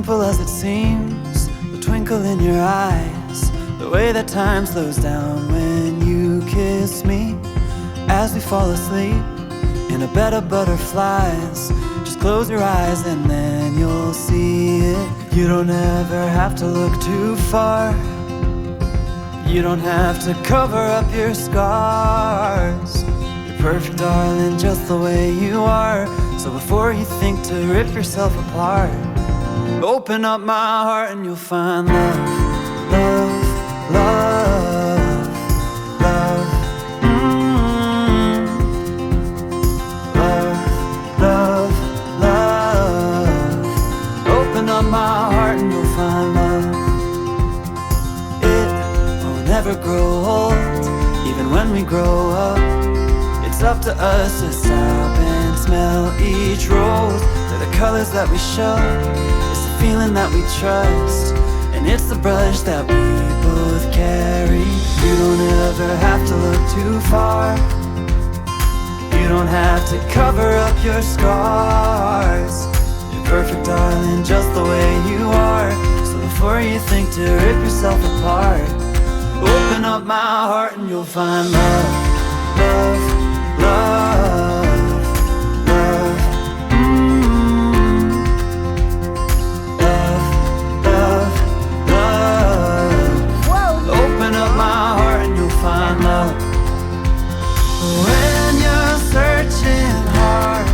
simple as it seems, the twinkle in your eyes, the way that time slows down when you kiss me. As we fall asleep in a bed of butterflies, just close your eyes and then you'll see it. You don't ever have to look too far. You don't have to cover up your scars. You're perfect, darling, just the way you are. So before you think to rip yourself apart, open up my heart and you'll find love, love, love, love. Love, love, love. Open up my heart and you'll find love. It won't ever grow old, even when we grow up. It's up to us to stop and smell each rose. They're the colors that we show, it's the feeling that we trust, and it's the brush that we both carry. You don't ever have to look too far. You don't have to cover up your scars. You're perfect, darling, just the way you are. So before you think to rip yourself apart, open up my heart and you'll find love, love, love, love. Love, love, love. Whoa. Open up my heart and you'll find love. When you're searching hard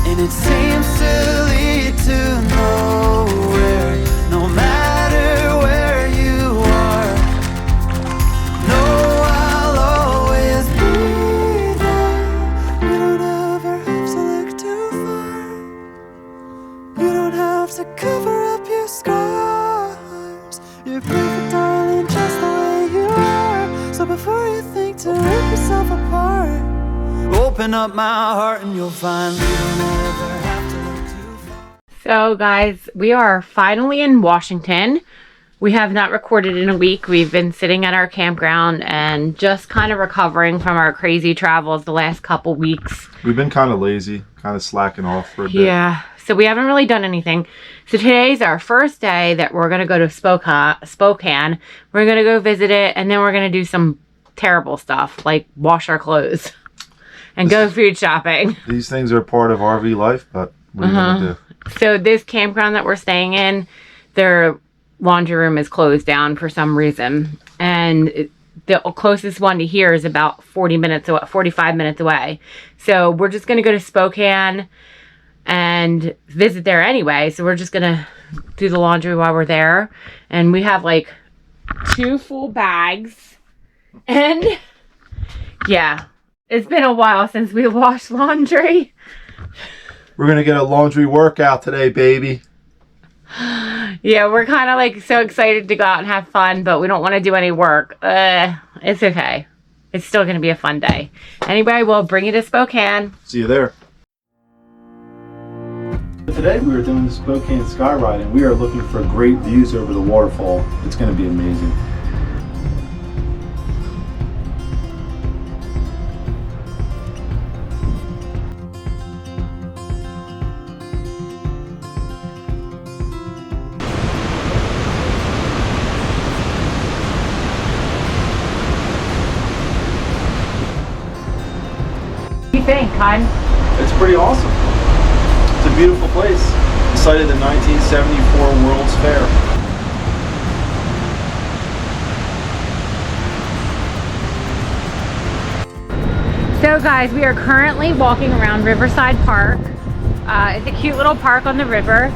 and it seems to lead to nowhere, no matter where you are, know I'll always be there. You don't ever have to look too far. You don't have to cover up your scars. You're perfect, darling, just the way you are. So before you think to rip yourself apart, open up my heart and you'll find you don't ever have to look too far. So guys, we are finally in Washington. We have not recorded in a week. We've been sitting at our campground and just kind of recovering from our crazy travels the last couple weeks. We've been kind of lazy, kind of slacking off for a bit. Yeah, so we haven't really done anything. So today's our first day that we're going to go to Spokane. We're going to go visit it, and then we're going to do some terrible stuff like wash our clothes and go food shopping. These things are part of RV life, but what are you going to do? So this campground that we're staying in, their laundry room is closed down for some reason. And the closest one to here is about 45 minutes away. So we're just going to go to Spokane and visit there anyway. So we're just going to do the laundry while we're there. And we have like 2 full bags. And yeah, it's been a while since we washed laundry. We're going to get a laundry workout today, baby. Yeah, we're kind of like so excited to go out and have fun, but we don't want to do any work. It's okay. It's still going to be a fun day. Anyway, we'll bring you to Spokane. See you there. Today we are doing the Spokane Skyride, and we are looking for great views over the waterfall. It's going to be amazing. What do you think, hon? It's pretty awesome. It's a beautiful place. The site of the 1974 World's Fair. So guys, we are currently walking around Riverside Park. It's a cute little park on the river.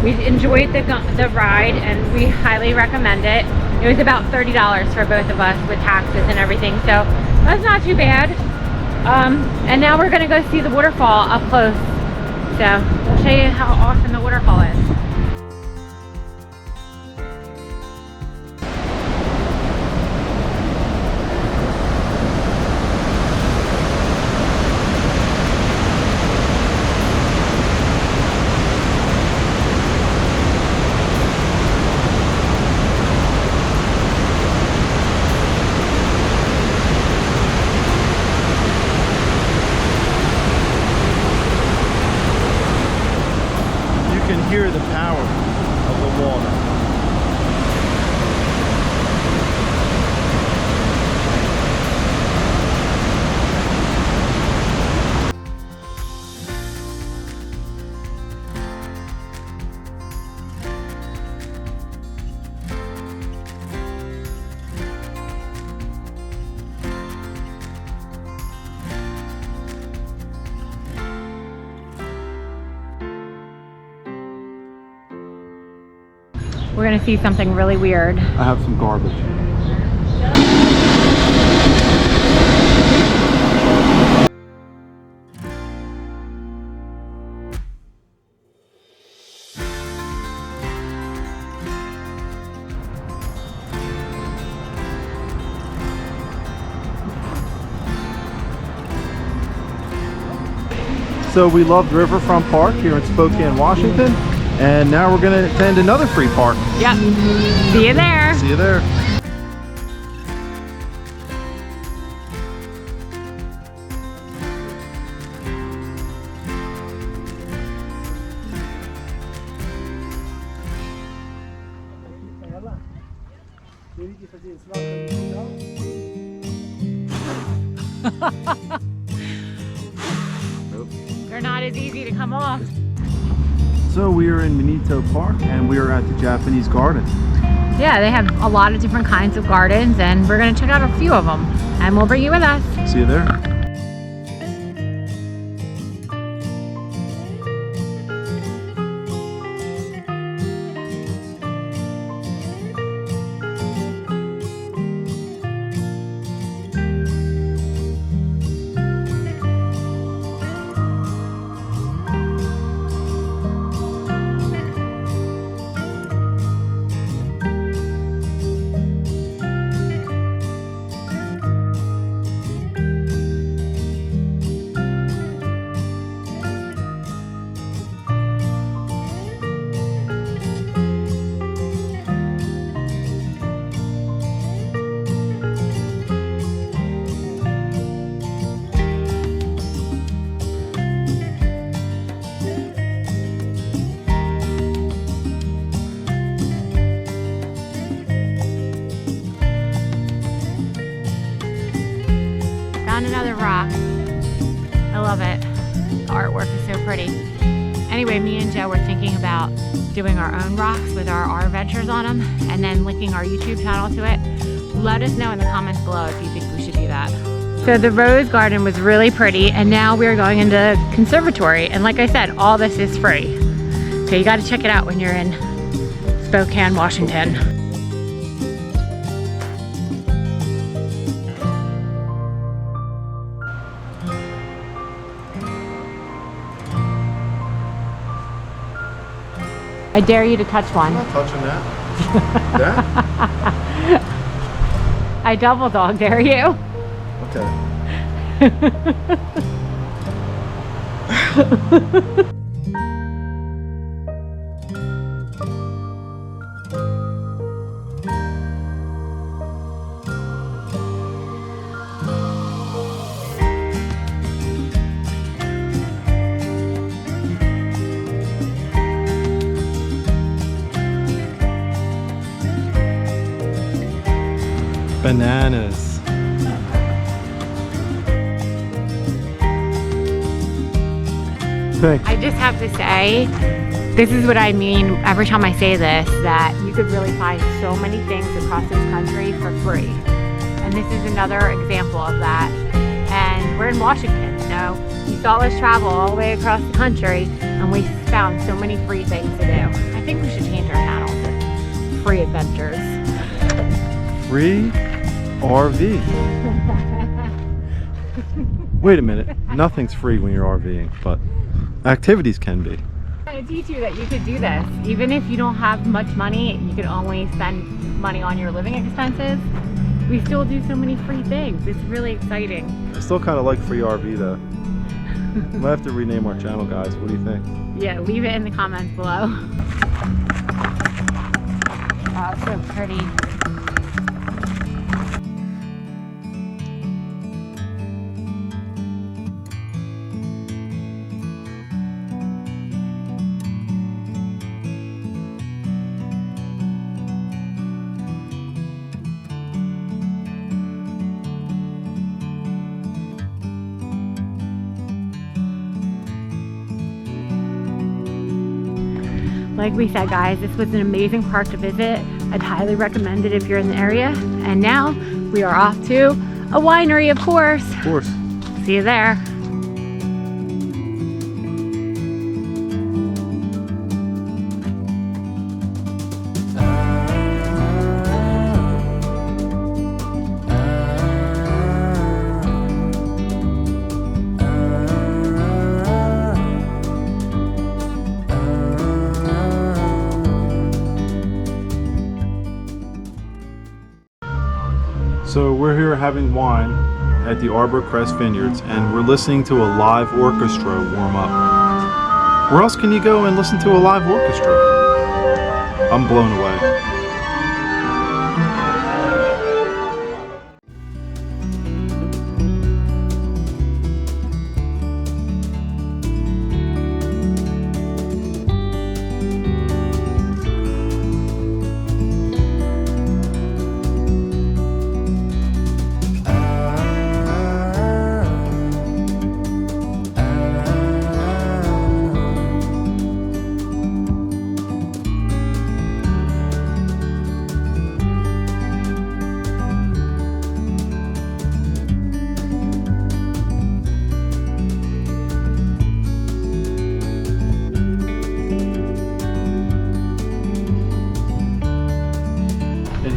We enjoyed the ride and we highly recommend it. It was about $30 for both of us with taxes and everything, so that's not too bad. And now we're gonna go see the waterfall up close. So we'll show you how awesome the waterfall is. Hear the power we're gonna see something really weird. I have some garbage. So we loved Riverfront Park here in Spokane, Washington, and now we're going to attend another free park. Yep. See you there. See you there. They're not as easy to come off. So we are in Manito Park and we are at the Japanese garden. Yeah, they have a lot of different kinds of gardens and we're gonna check out a few of them and we'll bring you with us. See you there. Found another rock. I love it. The artwork is so pretty. Anyway, me and Joe were thinking about doing our own rocks with our adventures on them and then linking our YouTube channel to it. Let us know in the comments below if you think we should do that. So the rose garden was really pretty and now we're going into conservatory, and like I said, all this is free. So you got to check it out when you're in Spokane, Washington. I dare you to touch one. I'm not touching that. That? I double dog dare you. Okay. Bananas. Thanks. I just have to say, this is what I mean every time I say this, that you could really find so many things across this country for free. And this is another example of that. And we're in Washington, so you saw us travel all the way across the country and we found so many free things to do. I think we should change our channel to Free Adventures. Free RV. Wait a minute. Nothing's free when you're RVing, but activities can be. I'm going to teach you that you could do this. Even if you don't have much money, you can only spend money on your living expenses. We still do so many free things. It's really exciting. I still kind of like free RV though. Might have to rename our channel, guys. What do you think? Yeah, leave it in the comments below. Oh, so pretty. Like we said, guys, this was an amazing park to visit. I'd highly recommend it if you're in the area. And now we are off to a winery, of course. Of course. See you there. So we're here having wine at the Arbor Crest Vineyards, and we're listening to a live orchestra warm up. Where else can you go and listen to a live orchestra? I'm blown away.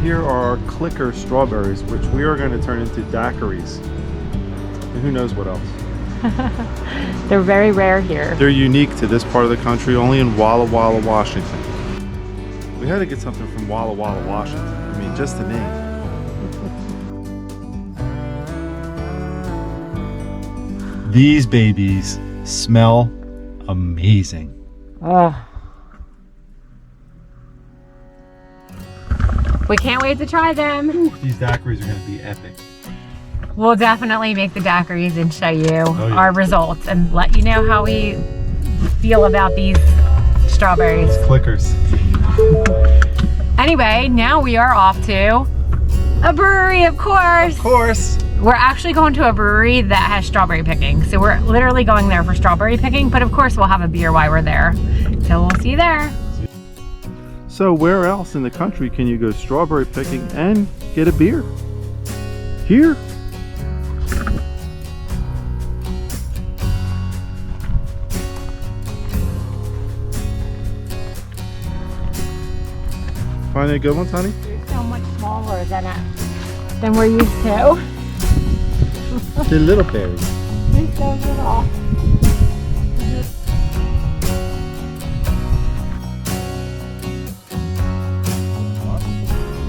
Here are Klicker strawberries, which we are going to turn into daiquiris. And who knows what else. They're very rare here. They're unique to this part of the country, only in Walla Walla, Washington. We had to get something from Walla Walla, Washington. I mean, just the name. These babies smell amazing. Oh. We can't wait to try them. These daiquiris are going to be epic. We'll definitely make the daiquiris and show you yeah. our results and let you know how we feel about these strawberries. Klickers. Anyway, now we are off to a brewery, of course. Of course. We're actually going to a brewery that has strawberry picking. So we're literally going there for strawberry picking, but of course we'll have a beer while we're there. So we'll see you there. So where else in the country can you go strawberry picking and get a beer? Here. Find any good ones, honey? They're so much smaller than we're used to. They're little berries. They're so little.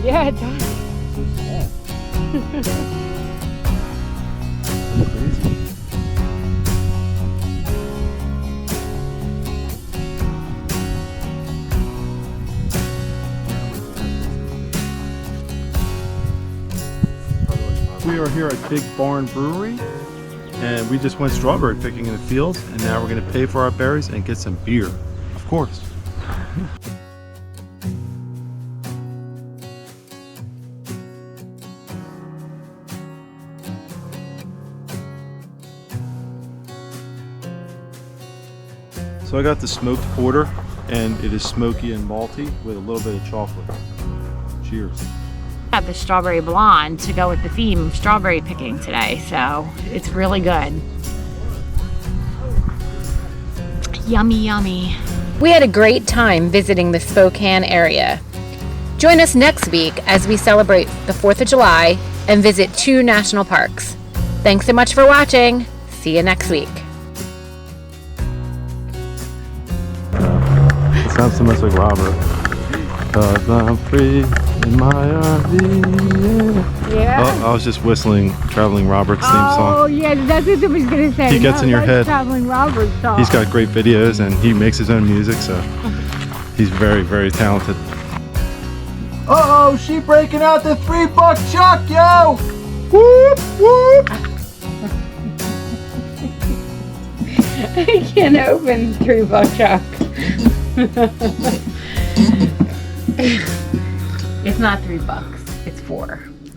Yeah, it does. We are here at Big Barn Brewery, and we just went strawberry picking in the fields, and now we're going to pay for our berries and get some beer, of course. So I got the smoked porter, and it is smoky and malty with a little bit of chocolate. Cheers. Got the strawberry blonde to go with the theme of strawberry picking today, so it's really good. Yummy, yummy. We had a great time visiting the Spokane area. Join us next week as we celebrate the 4th of July and visit 2 national parks. Thanks so much for watching. See you next week. It sounds so much like Robert. 'Cause I'm free in my RV. Yeah. Oh, I was just whistling Traveling Robert's theme Oh, song. yeah, that's what I was going to say. He gets in your head. Traveling Robert's song. He's got great videos and he makes his own music, so he's very, very talented. Uh-oh, she breaking out the $3 chuck, yo! Whoop, whoop! I can't open $3 chuck. It's not $3, it's $4.